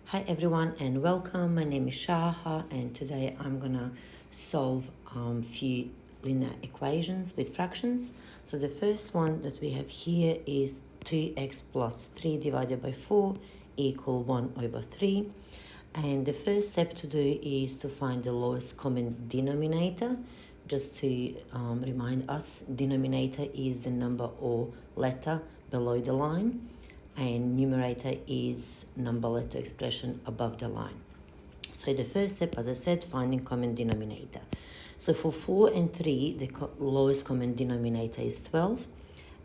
Hi everyone and welcome. My name is Shaha and today I'm gonna solve few linear equations with fractions. So the first one that we have here is 2x plus 3 divided by 4 equal 1 over 3. And the first step to do is to find the lowest common denominator. Just to remind us, denominator is the number or letter below the line, and numerator is number letter expression above the line. So the first step, as I said, finding common denominator. So for 4 and 3, the lowest common denominator is 12.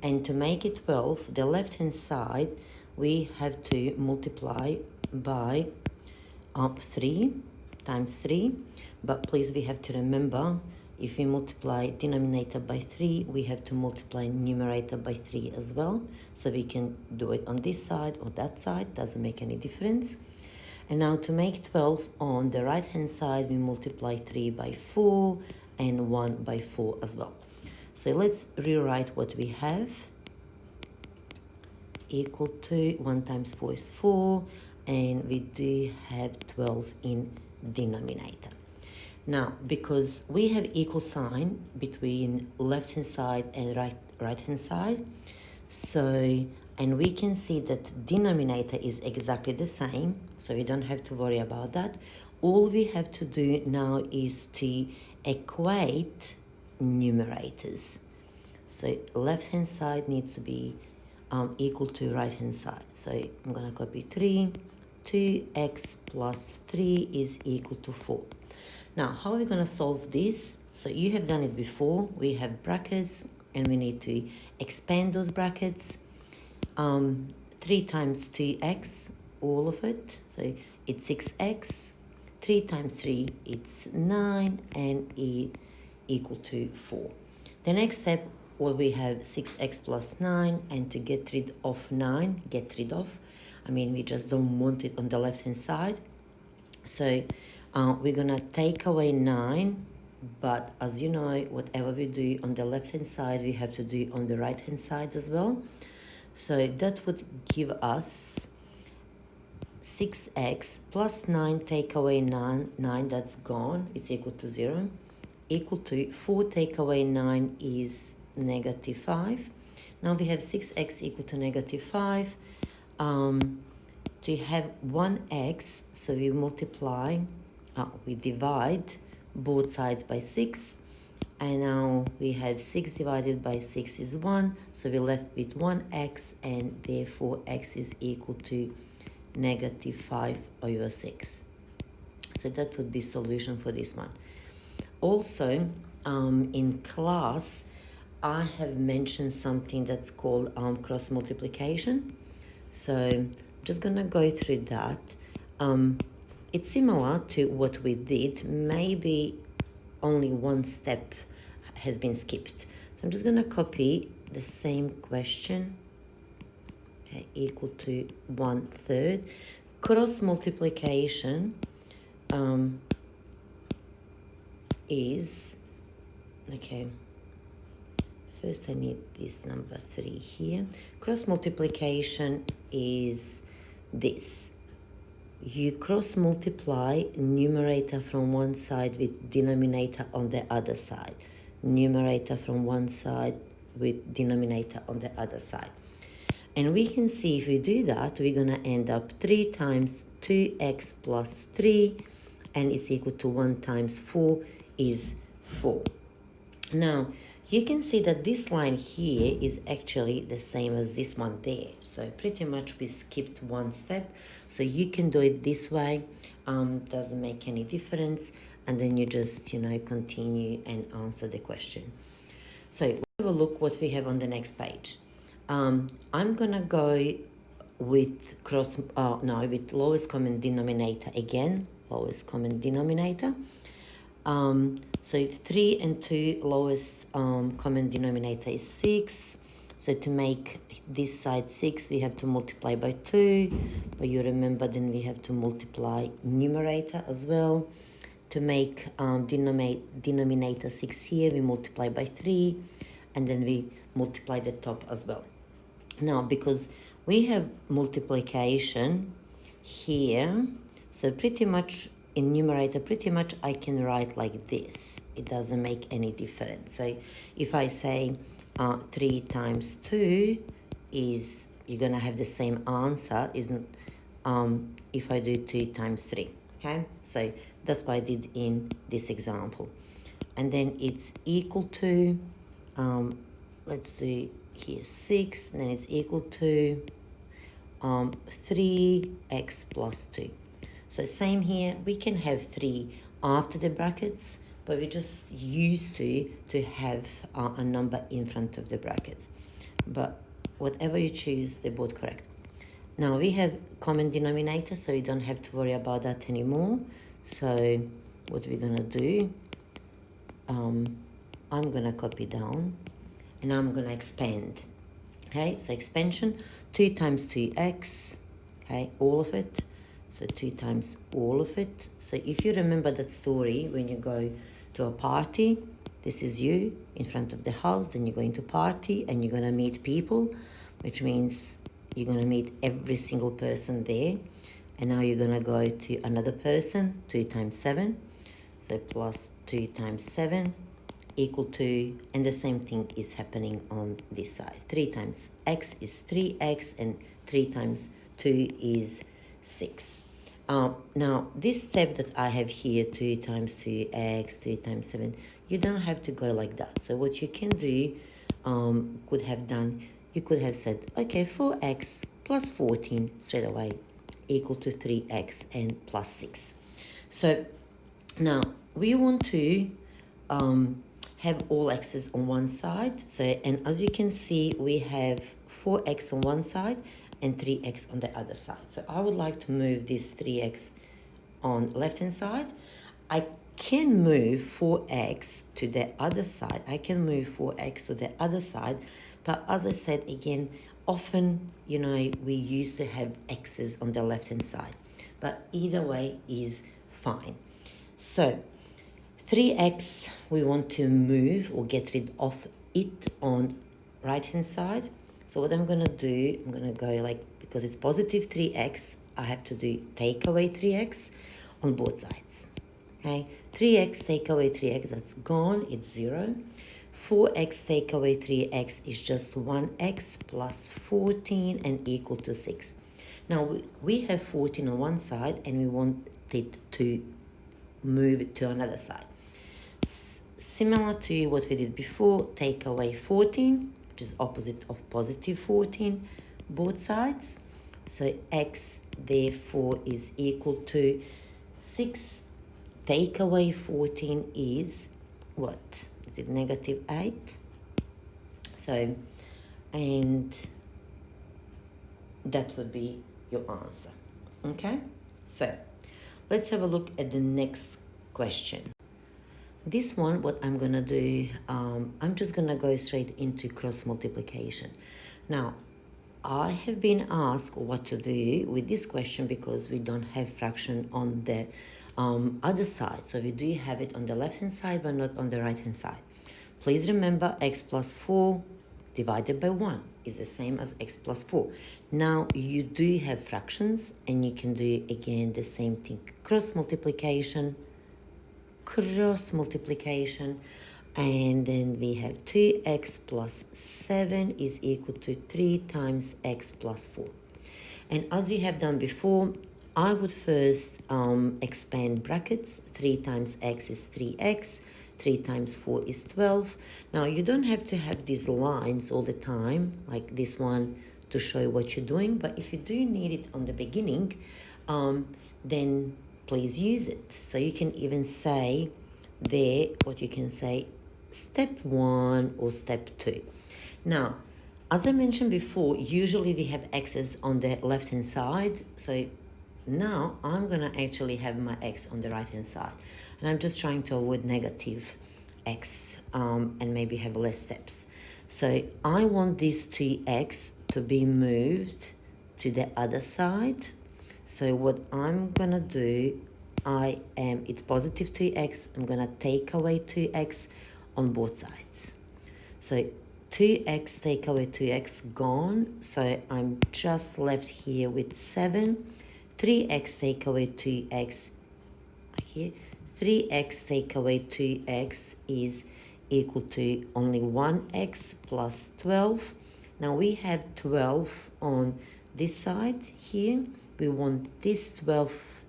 And to make it 12, the left-hand side, we have to multiply by 3 times 3. But please, we have to remember, if we multiply denominator by 3, we have to multiply numerator by 3 as well. So we can do it on this side or that side, doesn't make any difference. And now to make 12 on the right hand side, we multiply 3 by 4 and 1 by 4 as well. So let's rewrite what we have. Equal to 1 times 4 is 4, and we do have 12 in denominator. Now, because we have equal sign between left-hand side and right-hand side, and we can see that denominator is exactly the same, so we don't have to worry about that. All we have to do now is to equate numerators. So left-hand side needs to be equal to right-hand side. So I'm going to copy 3. 2x plus 3 is equal to 4. Now, how are we going to solve this? So you have done it before. We have brackets, and we need to expand those brackets. 3 times 2x, all of it. So it's 6x. 3 times 3, it's 9, and e equal to 4. The next step, where we have 6x plus 9, and to get rid of, we just don't want it on the left-hand side. So we're going to take away 9, but as you know, whatever we do on the left-hand side, we have to do on the right-hand side as well. So that would give us 6x plus 9, take away 9, that's gone, it's equal to 0, equal to 4 take away 9 is negative 5. Now we have 6x equal to negative 5. To have 1x, so we multiply, we divide both sides by 6, and now we have 6 divided by 6 is 1, so we're left with 1x, and therefore x is equal to negative 5 over 6. So that would be solution for this one. Also, in class, I have mentioned something that's called cross multiplication. So I'm just gonna go through that. It's similar to what we did, maybe only one step has been skipped. So I'm just gonna copy the same question, okay, equal to 1/3. Cross multiplication is, okay, first I need this number 3 here. Cross multiplication is this. You cross multiply numerator from one side with denominator on the other side. Numerator from one side with denominator on the other side. And we can see if we do that, we're going to end up 3 times 2x plus 3, and it's equal to 1 times 4 is 4. Now, you can see that this line here is actually the same as this one there. So pretty much we skipped one step. So you can do it this way. Doesn't make any difference. And then you just, continue and answer the question. So let's have a look what we have on the next page. I'm going to go with with lowest common denominator again. Lowest common denominator. So 3 and 2, lowest common denominator is 6. So to make this side 6, we have to multiply by 2. But you remember, then we have to multiply numerator as well. To make denominator 6 here, we multiply by 3. And then we multiply the top as well. Now, because we have multiplication, here. So pretty much in numerator, pretty much I can write like this. It doesn't make any difference. So if I say 3 times 2 is, you're going to have the same answer, isn't if I do 2 times 3. Okay, so that's what I did in this example. And then it's equal to, let's do here 6, and then it's equal to 3x plus 2. So same here, we can have 3 after the brackets, but we're just used to have a number in front of the brackets. But whatever you choose, they're both correct. Now we have common denominator, so you don't have to worry about that anymore. So what we're gonna do, I'm gonna copy down and I'm gonna expand. Okay, so expansion, 2 times 2x, okay, all of it. So 2 times all of it. So if you remember that story, when you go to a party, this is you in front of the house, then you're going to party and you're gonna meet people, which means you're gonna meet every single person there. And now you're gonna go to another person, 2 times 7. So plus 2 times 7 equal to, and the same thing is happening on this side. 3 times x is 3x and 3 times 2 is 6. Now, this step that I have here, 2 times 2x, 2 times 7, you don't have to go like that. So what you can do, could have done, you could have said, okay, 4x plus 14 straight away equal to 3x and plus 6. So now we want to have all x's on one side. So, and as you can see, we have 4x on one side and 3x on the other side. So I would like to move this 3x on left hand side. I can move 4x to the other side. I can move 4x to the other side. But as I said again, often, you know, we used to have x's on the left hand side. But either way is fine. So 3x, we want to move or get rid of it on right hand side. So what I'm going to do, I'm going to go like, because it's positive 3x, I have to do take away 3x on both sides. Okay, 3x take away 3x, that's gone, it's 0. 4x take away 3x is just 1x plus 14 and equal to 6. Now we have 14 on one side and we want it to move it to another side. Similar to what we did before, take away 14, which is opposite of positive 14, both sides. So x therefore is equal to 6. Take away 14 is what? Is it negative 8? So, and that would be your answer. Okay? So, let's have a look at the next question. This one, what I'm going to do, I'm just going to go straight into cross multiplication. Now, I have been asked what to do with this question because we don't have fraction on the other side. So we do have it on the left-hand side, but not on the right-hand side. Please remember x plus 4 divided by 1 is the same as x plus 4. Now, you do have fractions, and you can do, again, the same thing. Cross multiplication, and then we have 2x plus 7 is equal to 3 times x plus 4. And as you have done before, I would first expand brackets. 3 times x is 3x, 3 times 4 is 12. Now, you don't have to have these lines all the time, like this one, to show what you're doing. But if you do need it on the beginning, then please use it. So you can even say there, what you can say, step 1 or step 2. Now, as I mentioned before, usually we have x's on the left-hand side. So now I'm going to actually have my x on the right-hand side. And I'm just trying to avoid negative x and maybe have less steps. So I want this 2x to be moved to the other side. So what I'm going to do, it's positive 2x. I'm going to take away 2x on both sides. So 2x take away 2x gone. So I'm just left here with 7. 3x take away 2x here. 3x take away 2x is equal to only 1x plus 12. Now we have 12 on this side here. We want this 12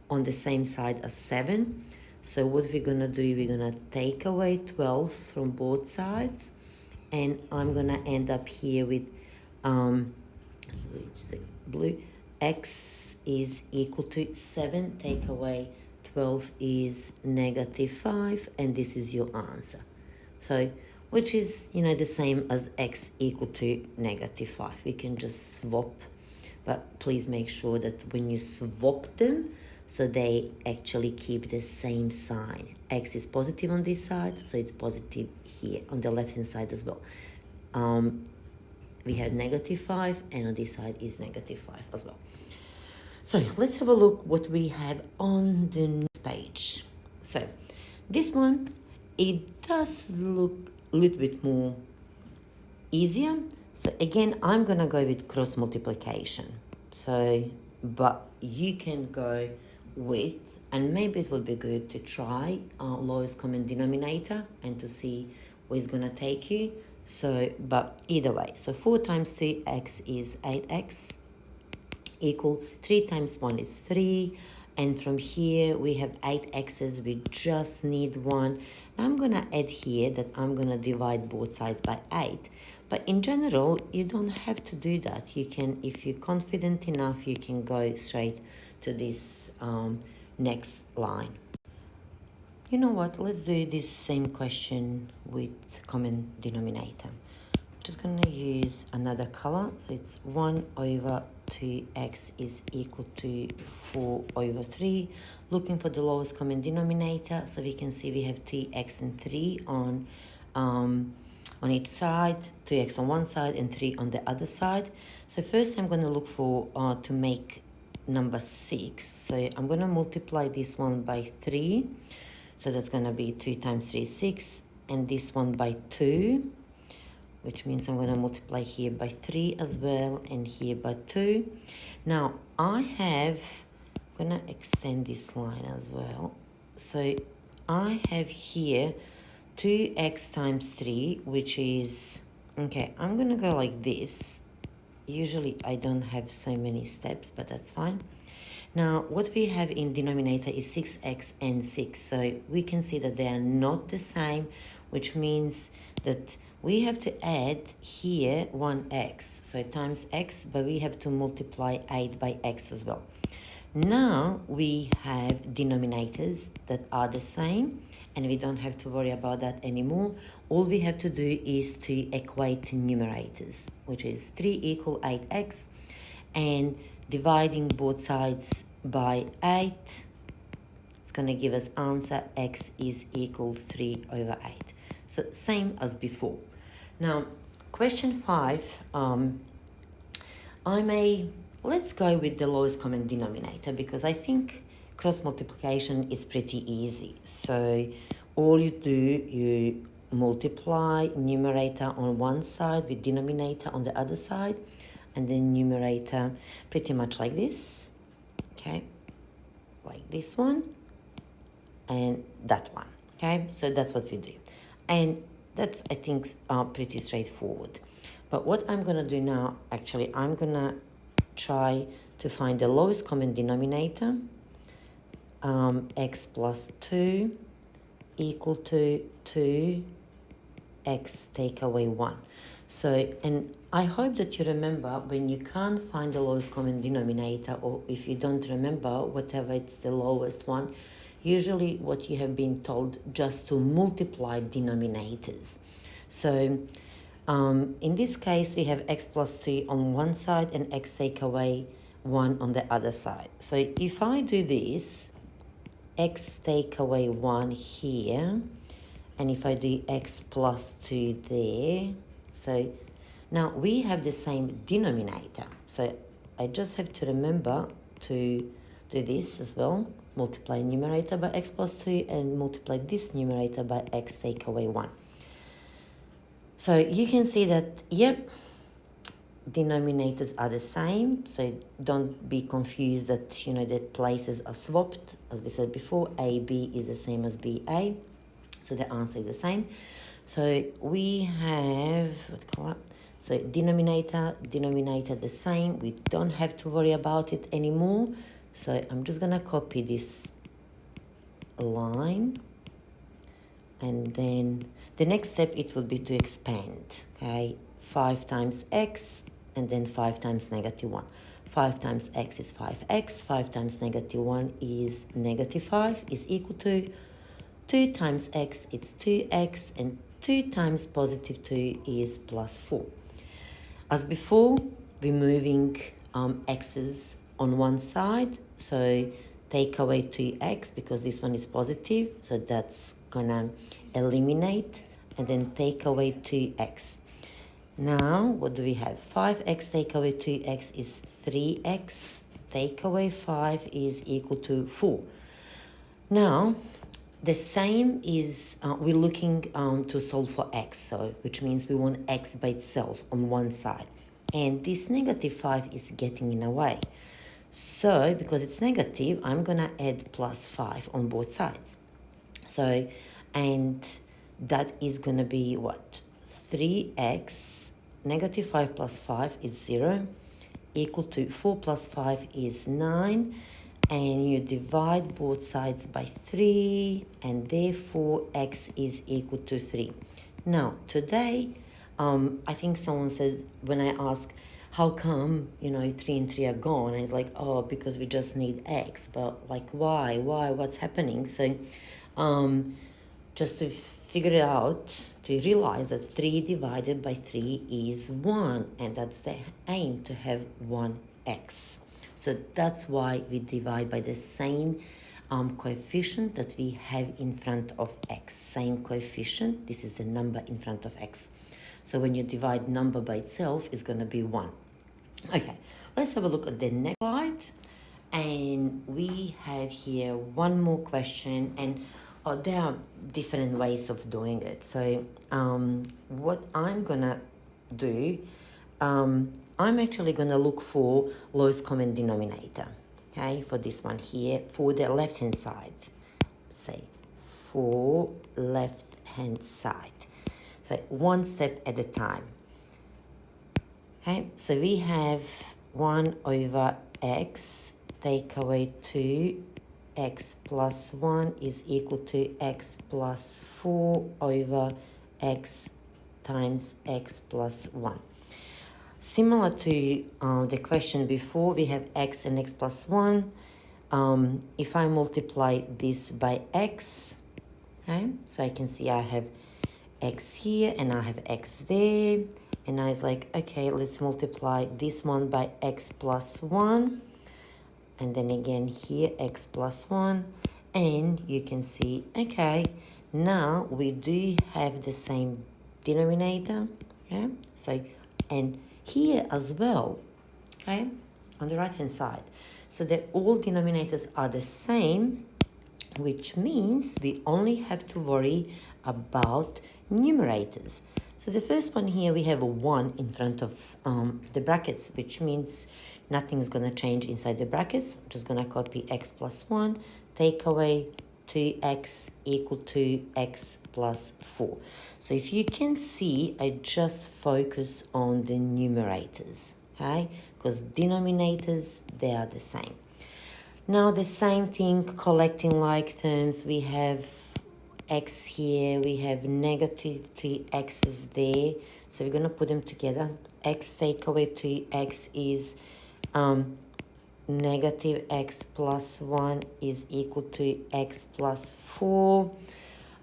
on the same side as 7. So what we're going to do, we're going to take away 12 from both sides. And I'm going to end up here with blue. X is equal to 7. Take away 12 is -5. And this is your answer. So, which is, the same as x equal to -5. We can just swap. But please make sure that when you swap them, so they actually keep the same sign. X is positive on this side, so it's positive here on the left-hand side as well. We have -5, and on this side is -5 as well. So let's have a look what we have on the next page. So this one, it does look a little bit more easier. So again, I'm going to go with cross multiplication. So, but you can go with, and maybe it would be good to try lowest common denominator and to see where it's going to take you. So, but either way, so 4 times 2x is 8x equal 3 times 1 is 3. And from here, we have 8x's. We just need 1. Now I'm going to add here that I'm going to divide both sides by 8. But in general, you don't have to do that. You can, if you're confident enough, you can go straight to this next line. You know what? Let's do this same question with common denominator. I'm just going to use another color. So it's 1 over 2x is equal to 4 over 3. Looking for the lowest common denominator. So we can see we have 2x and 3 on each side, 2x on one side and 3 on the other side. So first I'm going to look for, to make number 6. So I'm going to multiply this one by 3. So that's going to be 2 times 3 is 6. And this one by 2, which means I'm going to multiply here by 3 as well and here by 2. Now I'm going to extend this line as well. So I have here 2x times 3, which is, okay, I'm going to go like this. Usually I don't have so many steps, but that's fine. Now, what we have in denominator is 6x and 6. So we can see that they are not the same, which means that we have to add here 1x. So times x, but we have to multiply 8 by x as well. Now we have denominators that are the same, and we don't have to worry about that anymore. All we have to do is to equate numerators, which is 3 equal 8x, and dividing both sides by 8, it's going to give us answer x is equal 3 over 8. So same as before. Now, question 5, let's go with the lowest common denominator, because I think cross multiplication is pretty easy. So all you do, you multiply numerator on one side with denominator on the other side, and then numerator pretty much like this, okay, like this one and that one, okay. So that's what we do, and that's, I think, pretty straightforward. But what I'm gonna do now, actually, I'm gonna try to find the lowest common denominator. X plus 2 equal to 2x take away 1. So, and I hope that you remember, when you can't find the lowest common denominator, or if you don't remember, whatever it's the lowest one, usually what you have been told just to multiply denominators. So in this case, we have x plus 2 on one side and x take away 1 on the other side. So if I do this, x take away 1 here, and if I do x plus 2 there, so now we have the same denominator. So I just have to remember to do this as well. Multiply numerator by x plus 2 and multiply this numerator by x take away 1. So you can see that, yep, denominators are the same, so don't be confused that, you know, the places are swapped. As we said before, AB is the same as BA, so the answer is the same. So we have, what color? So denominator the same. We don't have to worry about it anymore. So I'm just gonna copy this line, and then the next step, it will be to expand, okay? 5 times x, and then 5 times -1. 5 times x is 5x, 5 times -1 is -5, is equal to 2 times x, it's 2x, and 2 times +2 is +4. As before, we're moving x's on one side, so take away 2x because this one is positive, so that's gonna eliminate, and then take away 2x. Now, what do we have? 5x take away 2x is 3x, take away 5 is equal to 4. Now, the same is, we're looking to solve for x, so which means we want x by itself on one side. And this -5 is getting in the way. So, because it's negative, I'm going to add +5 on both sides. So, and that is going to be what? 3x, -5 plus 5 is 0, equal to 4 plus 5 is 9. And you divide both sides by 3, and therefore x is equal to 3. Now, today, I think someone said, when I ask, how come, 3 and 3 are gone? And it's like, oh, because we just need x. But like, why, what's happening? So just to figure it out, to realize that 3 divided by 3 is 1, and that's the aim, to have 1x. So that's why we divide by the same coefficient that we have in front of x. Same coefficient, this is the number in front of x. So when you divide number by itself, it's going to be 1. Okay, let's have a look at the next slide. And we have here one more question, and there are different ways of doing it. So what I'm going to do, I'm actually going to look for lowest common denominator, okay, for this one here, for the left-hand side, say, for left-hand side. So one step at a time, okay, so we have 1 over x, take away 2, x plus 1 is equal to x plus 4 over x times x plus 1. Similar to the question before, we have x and x plus 1. If I multiply this by x, okay, so I can see I have x here and I have x there. And I was like, okay, let's multiply this one by x plus 1. And then again here, x plus 1. And you can see, okay, now we do have the same denominator. Yeah, so, and here as well, okay, on the right hand side, so that all denominators are the same, which means we only have to worry about numerators. So the first one here, we have a 1 in front of the brackets, which means nothing's going to change inside the brackets. I'm just going to copy x plus 1, take away 2x equal to x plus 4. So if you can see, I just focus on the numerators, okay? Because denominators, they are the same. Now the same thing, collecting like terms, we have x here, we have negative 2x's there. So we're going to put them together. X take away 2x is negative x plus 1 is equal to x plus 4.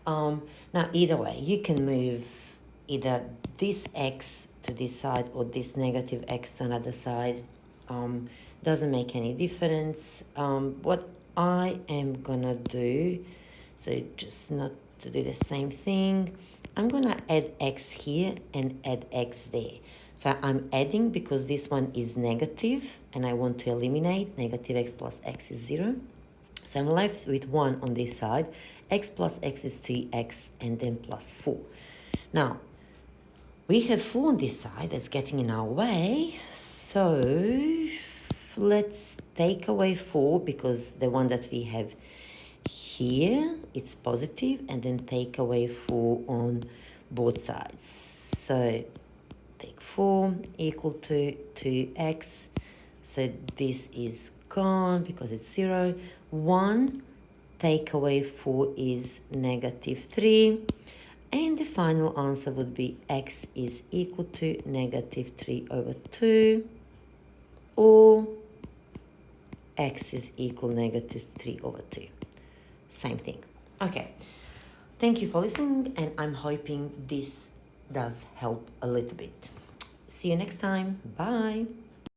Now, either way, you can move either this x to this side or this negative x to another side. Doesn't make any difference. What I am going to do, so just not to do the same thing, I'm going to add x here and add x there. So I'm adding because this one is negative and I want to eliminate. Negative x plus x is 0. So I'm left with 1 on this side. X plus x is 2x and then plus 4. Now, We have 4 on this side that's getting in our way. So let's take away 4 because the one that we have here, it's positive, and then take away 4 on both sides. So take 4 equal to 2x. So this is gone because it's 0. 1 take away 4 is negative 3. And the final answer would be x is equal to negative 3 over 2, or x is equal negative 3 over 2. Same thing. Okay. Thank you for listening, and I'm hoping this does help a little bit. See you next time. Bye.